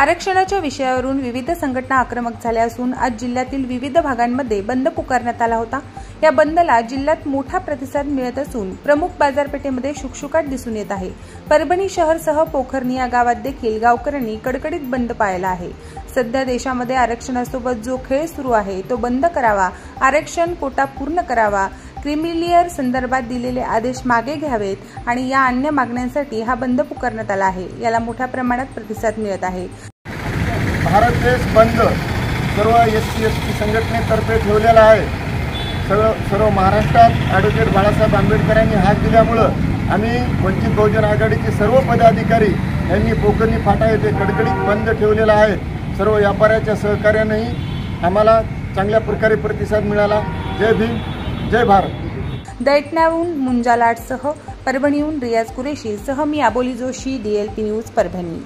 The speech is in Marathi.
आरक्षणाच्या विषयावरून विविध संघटना आक्रमक झाल्या असून आज जिल्ह्यातील विविध भागांमध्ये बंद पुकारण्यात आला होता। या बंदला जिल्ह्यात मोठा प्रतिसाद मिळत असून प्रमुख बाजारपेठेमध्ये शुकशुकाट दिसून येत आहे। परभणी शहरसह पोखर्णी या गावात देखील गावकऱ्यांनी कडकडीत बंद पाळला आहे। सध्या देशामध्ये आरक्षणासोबत जो खेळ सुरू आहे तो बंद करावा, आरक्षण कोटा पूर्ण करावा, क्रिमिलियर संदर्भात दिलेले आदेश मागे घ्यावेत आणि या अन्य मागण्यांसाठी हा बंद पुकारण्यात आला आहे। याला मोठ्या प्रमाणात प्रतिसाद मिळत आहे। भारत देश बंद सर्व SC/ST संघटनेतर्फे ठेवलेला आहे। सर्व महाराष्ट्रात ॲडव्होकेट बाळासाहेब आंबेडकरांनी हाक दिल्यामुळे आम्ही वंचित बहुजन आघाडीचे सर्व पदाधिकारी यांनी पोखर्णी फाटा येथे कडकडीत बंद ठेवलेला आहे। सर्व व्यापाऱ्याच्या सहकार्यानेही आम्हाला चांगल्या प्रकारे प्रतिसाद मिळाला। जय भीम, जय भारत। दैठण्याहून मुंजा लाटसह परभणीहून रियाज कुरेशी सह मी आबोली जोशी, DLP न्यूज परभणी।